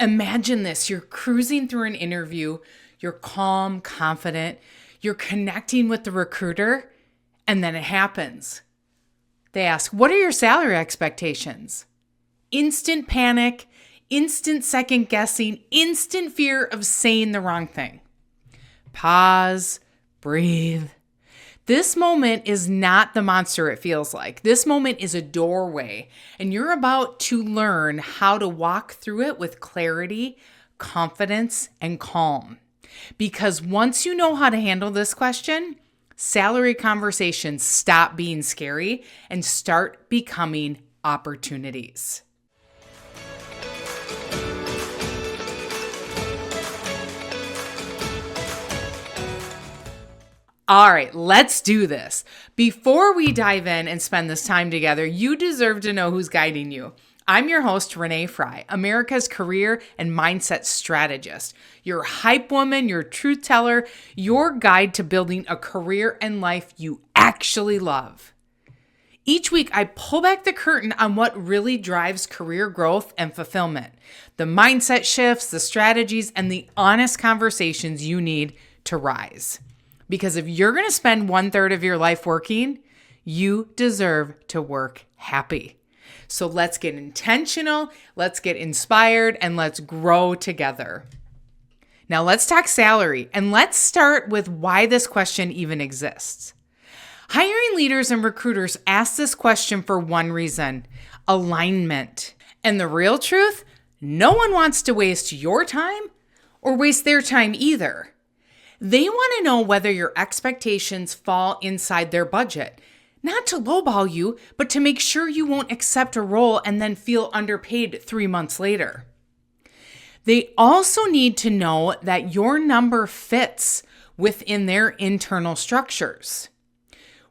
Imagine this. You're cruising through an interview. You're calm, confident. You're connecting with the recruiter, and then it happens. They ask, what are your salary expectations? Instant panic, instant second guessing, instant fear of saying the wrong thing. Pause, breathe. This moment is not the monster it feels like. This moment is a doorway, and you're about to learn how to walk through it with clarity, confidence, and calm. Because once you know how to handle this question, salary conversations stop being scary and start becoming opportunities. All right, let's do this. Before we dive in and spend this time together, you deserve to know who's guiding you. I'm your host, Renee Frey, America's career and mindset strategist, your hype woman, your truth teller, your guide to building a career and life you actually love. Each week, I pull back the curtain on what really drives career growth and fulfillment, the mindset shifts, the strategies, and the honest conversations you need to rise. Because if you're going to spend 1/3 of your life working, you deserve to work happy. So let's get intentional, let's get inspired, and let's grow together. Now let's talk salary, and let's start with why this question even exists. Hiring leaders and recruiters ask this question for one reason: alignment. And the real truth, no one wants to waste your time or waste their time either. They want to know whether your expectations fall inside their budget, not to lowball you, but to make sure you won't accept a role and then feel underpaid 3 months later. They also need to know that your number fits within their internal structures,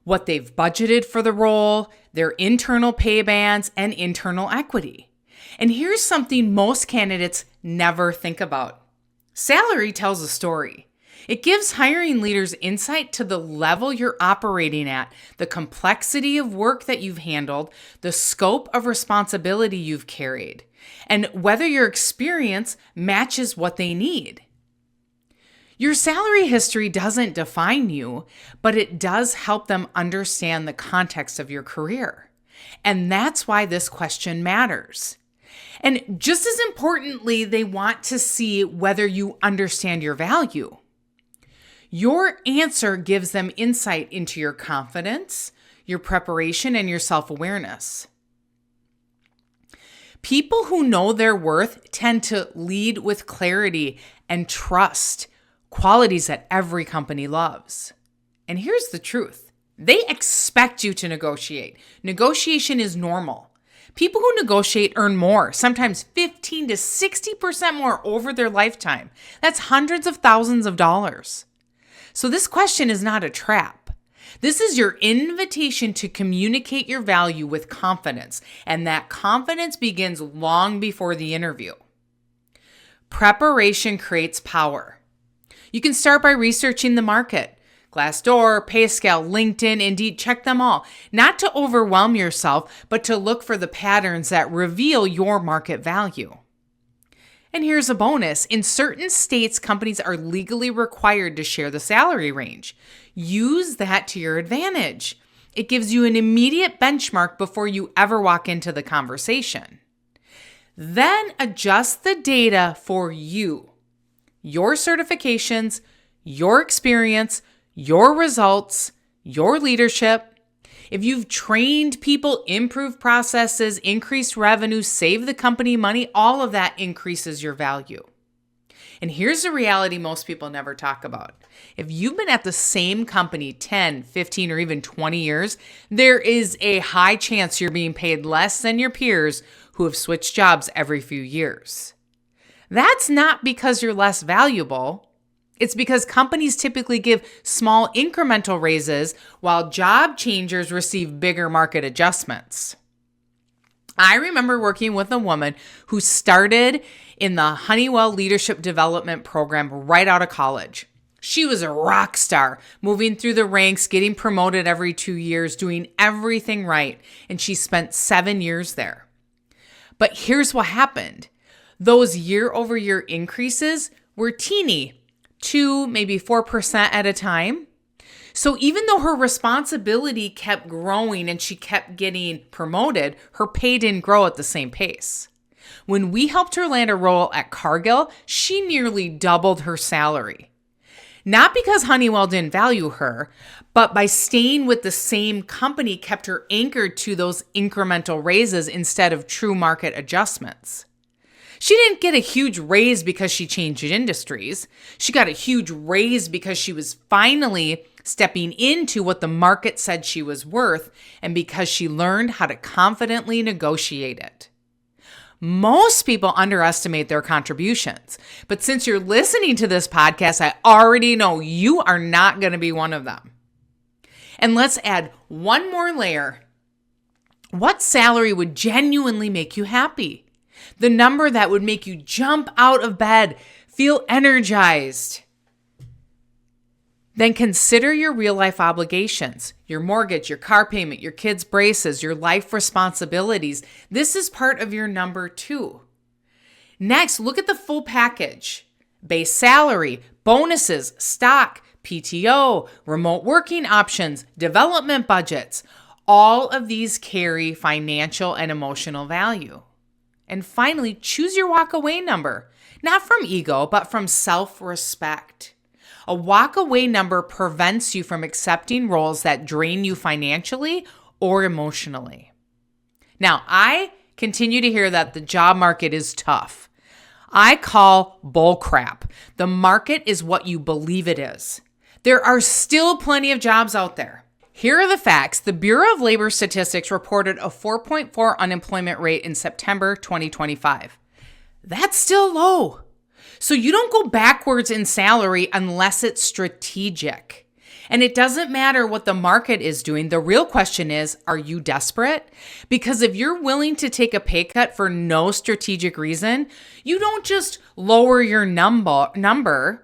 what they've budgeted for the role, their internal pay bands, and internal equity. And here's something most candidates never think about. Salary tells a story. It gives hiring leaders insight to the level you're operating at, the complexity of work that you've handled, the scope of responsibility you've carried, and whether your experience matches what they need. Your salary history doesn't define you, but it does help them understand the context of your career. And that's why this question matters. And just as importantly, they want to see whether you understand your value. Your answer gives them insight into your confidence, your preparation, and your self-awareness. People who know their worth tend to lead with clarity and trust, qualities that every company loves. And here's the truth. They expect you to negotiate. Negotiation is normal. People who negotiate earn more, sometimes 15 to 60% more over their lifetime. That's hundreds of thousands of dollars. So this question is not a trap. This is your invitation to communicate your value with confidence, and that confidence begins long before the interview. Preparation creates power. You can start by researching the market. Glassdoor, PayScale, LinkedIn, Indeed, check them all. Not to overwhelm yourself, but to look for the patterns that reveal your market value. And here's a bonus. In certain states, companies are legally required to share the salary range. Use that to your advantage. It gives you an immediate benchmark before you ever walk into the conversation. Then adjust the data for you, your certifications, your experience, your results, your leadership. If you've trained people, improved processes, increased revenue, saved the company money, all of that increases your value. And here's the reality most people never talk about. If you've been at the same company 10, 15, or even 20 years, there is a high chance you're being paid less than your peers who have switched jobs every few years. That's not because you're less valuable. It's because companies typically give small incremental raises while job changers receive bigger market adjustments. I remember working with a woman who started in the Honeywell Leadership Development Program right out of college. She was a rock star, moving through the ranks, getting promoted every 2 years, doing everything right, and she spent 7 years there. But here's what happened. Those year-over-year increases were teeny, 2, maybe 4% at a time. So even though her responsibility kept growing and she kept getting promoted, her pay didn't grow at the same pace. When we helped her land a role at Cargill, she nearly doubled her salary. Not because Honeywell didn't value her, but by staying with the same company kept her anchored to those incremental raises instead of true market adjustments. She didn't get a huge raise because she changed industries. She got a huge raise because she was finally stepping into what the market said she was worth and because she learned how to confidently negotiate it. Most people underestimate their contributions, but since you're listening to this podcast, I already know you are not going to be one of them. And let's add one more layer. What salary would genuinely make you happy? The number that would make you jump out of bed, feel energized. Then consider your real life obligations, your mortgage, your car payment, your kids' braces, your life responsibilities. This is part of your number 2. Next, look at the full package. Base salary, bonuses, stock, PTO, remote working options, development budgets. All of these carry financial and emotional value. And finally, choose your walk-away number, not from ego, but from self-respect. A walk-away number prevents you from accepting roles that drain you financially or emotionally. Now, I continue to hear that the job market is tough. I call bull crap. The market is what you believe it is. There are still plenty of jobs out there. Here are the facts. The Bureau of Labor Statistics reported a 4.4 unemployment rate in September 2025. That's still low. So you don't go backwards in salary unless it's strategic. And it doesn't matter what the market is doing. The real question is, are you desperate? Because if you're willing to take a pay cut for no strategic reason, you don't just lower your number,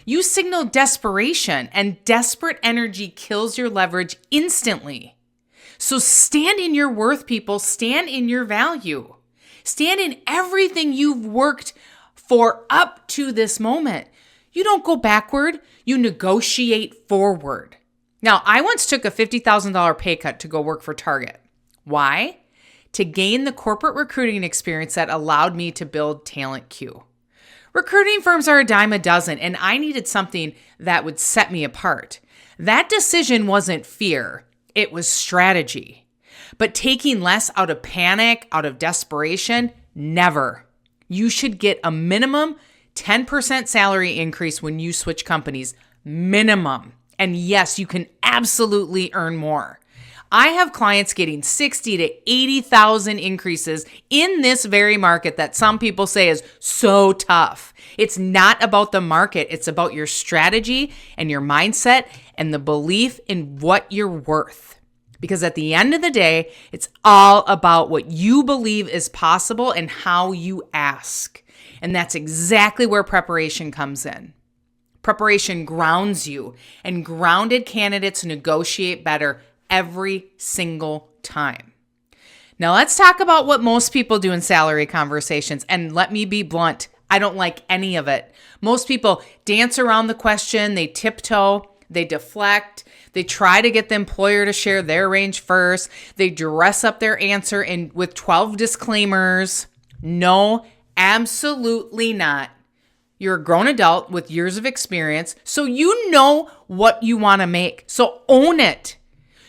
you signal desperation, and desperate energy kills your leverage instantly. So stand in your worth, people. Stand in your value. Stand in everything you've worked for up to this moment. You don't go backward, you negotiate forward. Now, I once took a $50,000 pay cut to go work for Target. Why? To gain the corporate recruiting experience that allowed me to build Talent Queue. Recruiting firms are a dime a dozen, and I needed something that would set me apart. That decision wasn't fear, it was strategy. But taking less out of panic, out of desperation, never. You should get a minimum 10% salary increase when you switch companies. Minimum. And yes, you can absolutely earn more. I have clients getting 60 to 80,000 increases in this very market that some people say is so tough. It's not about the market. It's about your strategy and your mindset and the belief in what you're worth. Because at the end of the day, it's all about what you believe is possible and how you ask. And that's exactly where preparation comes in. Preparation grounds you, and grounded candidates negotiate better every single time. Now let's talk about what most people do in salary conversations. And let me be blunt, I don't like any of it. Most people dance around the question, they tiptoe, they deflect, they try to get the employer to share their range first, they dress up their answer with 12 disclaimers. No, absolutely not. You're a grown adult with years of experience, so you know what you want to make. So own it.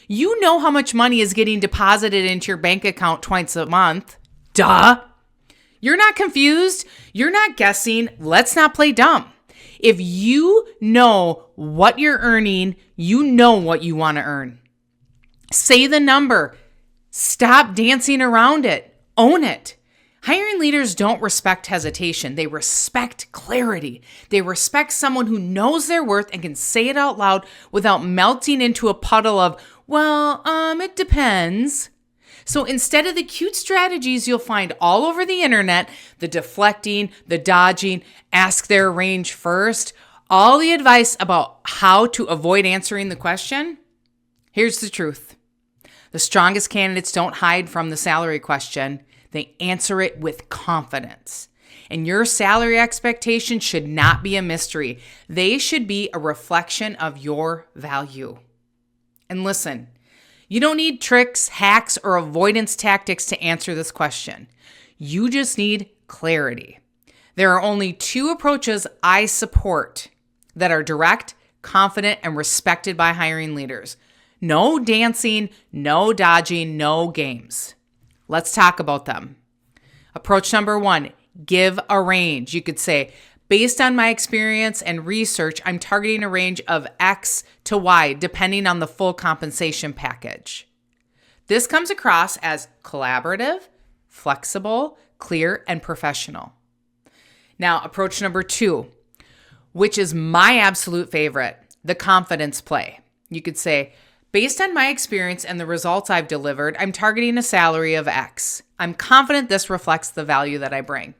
You know how much money is getting deposited into your bank account twice a month. Duh. You're not confused. You're not guessing. Let's not play dumb. If you know what you're earning, you know what you want to earn. Say the number. Stop dancing around it. Own it. Hiring leaders don't respect hesitation. They respect clarity. They respect someone who knows their worth and can say it out loud without melting into a puddle of, it depends. So instead of the cute strategies you'll find all over the internet, the deflecting, the dodging, ask their range first, all the advice about how to avoid answering the question, here's the truth. The strongest candidates don't hide from the salary question. They answer it with confidence. And your salary expectations should not be a mystery. They should be a reflection of your value. And listen, you don't need tricks, hacks, or avoidance tactics to answer this question. You just need clarity. There are only two approaches I support that are direct, confident, and respected by hiring leaders. No dancing, no dodging, no games. Let's talk about them. Approach number 1, give a range. You could say, based on my experience and research, I'm targeting a range of X to Y, depending on the full compensation package. This comes across as collaborative, flexible, clear, and professional. Now, approach number 2, which is my absolute favorite, the confidence play. You could say, based on my experience and the results I've delivered, I'm targeting a salary of X. I'm confident this reflects the value that I bring.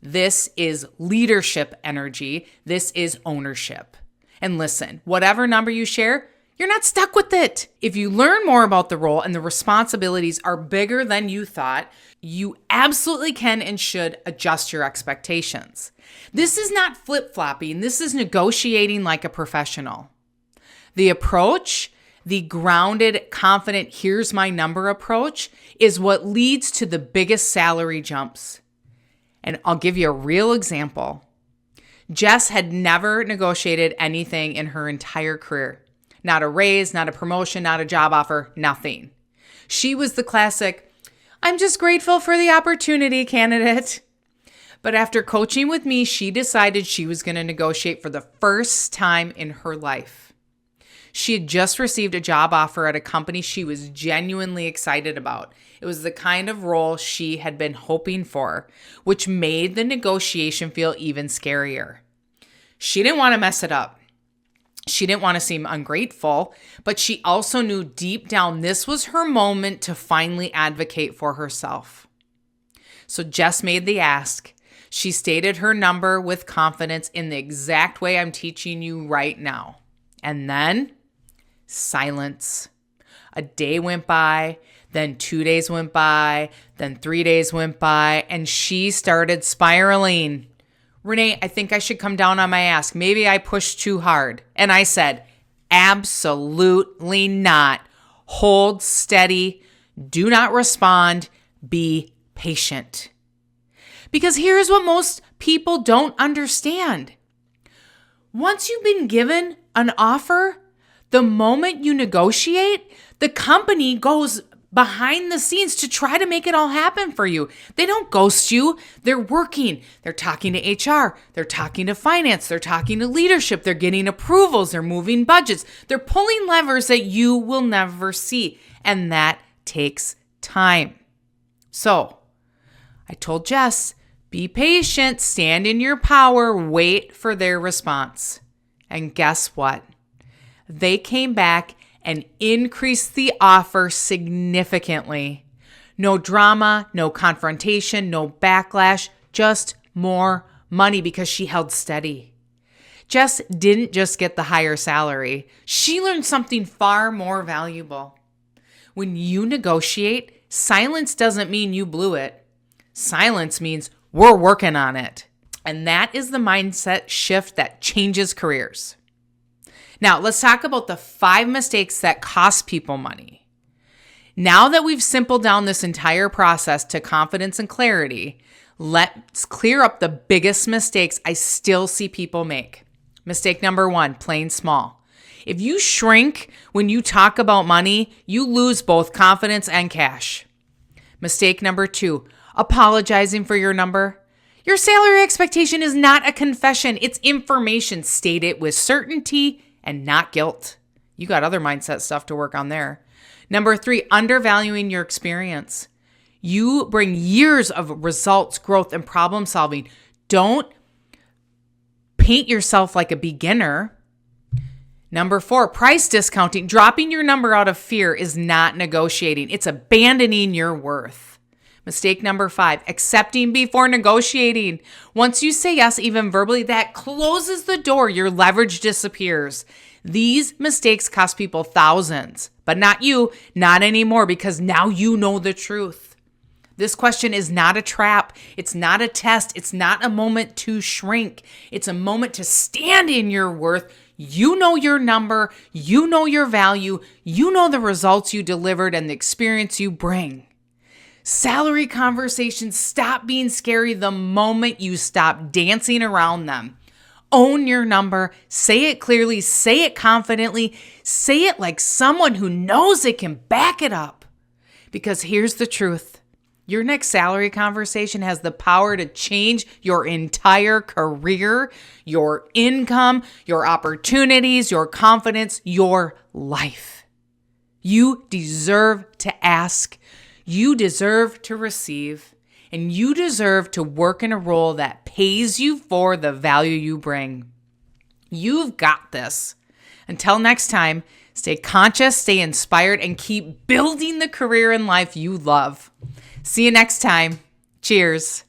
This is leadership energy. This is ownership. And listen, whatever number you share, you're not stuck with it. If you learn more about the role and the responsibilities are bigger than you thought, you absolutely can and should adjust your expectations. This is not flip-flopping. This is negotiating like a professional. The approach, the grounded, confident, here's my number approach, is what leads to the biggest salary jumps. And I'll give you a real example. Jess had never negotiated anything in her entire career. Not a raise, not a promotion, not a job offer, nothing. She was the classic, I'm just grateful for the opportunity candidate. But after coaching with me, she decided she was going to negotiate for the first time in her life. She had just received a job offer at a company she was genuinely excited about. It was the kind of role she had been hoping for, which made the negotiation feel even scarier. She didn't want to mess it up. She didn't want to seem ungrateful, but she also knew deep down this was her moment to finally advocate for herself. So Jess made the ask. She stated her number with confidence in the exact way I'm teaching you right now. And then silence. A day went by, then 2 days went by, then 3 days went by, and she started spiraling. Renee, I think I should come down on my ask. Maybe I pushed too hard. And I said, absolutely not. Hold steady. Do not respond. Be patient. Because here's what most people don't understand. Once you've been given an offer, the moment you negotiate, the company goes behind the scenes to try to make it all happen for you. They don't ghost you. They're working. They're talking to HR. They're talking to finance. They're talking to leadership. They're getting approvals. They're moving budgets. They're pulling levers that you will never see. And that takes time. So I told Jess, be patient, stand in your power, wait for their response. And guess what? They came back and increased the offer significantly. No drama, no confrontation, no backlash, just more money because she held steady. Jess didn't just get the higher salary. She learned something far more valuable. When you negotiate, silence doesn't mean you blew it. Silence means we're working on it. And that is the mindset shift that changes careers. Now, let's talk about the 5 mistakes that cost people money. Now that we've simpled down this entire process to confidence and clarity, let's clear up the biggest mistakes I still see people make. Mistake number 1, playing small. If you shrink when you talk about money, you lose both confidence and cash. Mistake number 2, apologizing for your number. Your salary expectation is not a confession. It's information. State it with certainty and not guilt. You got other mindset stuff to work on there. Number 3, undervaluing your experience. You bring years of results, growth, and problem solving. Don't paint yourself like a beginner. Number 4, price discounting. Dropping your number out of fear is not negotiating. It's abandoning your worth. Mistake number 5, accepting before negotiating. Once you say yes, even verbally, that closes the door. Your leverage disappears. These mistakes cost people thousands, but not you, not anymore, because now you know the truth. This question is not a trap. It's not a test. It's not a moment to shrink. It's a moment to stand in your worth. You know your number. You know your value. You know the results you delivered and the experience you bring. Salary conversations stop being scary the moment you stop dancing around them. Own your number. Say it clearly. Say it confidently. Say it like someone who knows it can back it up. Because here's the truth. Your next salary conversation has the power to change your entire career, your income, your opportunities, your confidence, your life. You deserve to ask. You deserve to receive. And you deserve to work in a role that pays you for the value you bring. You've got this. Until next time, stay conscious, stay inspired, and keep building the career and life you love. See you next time. Cheers.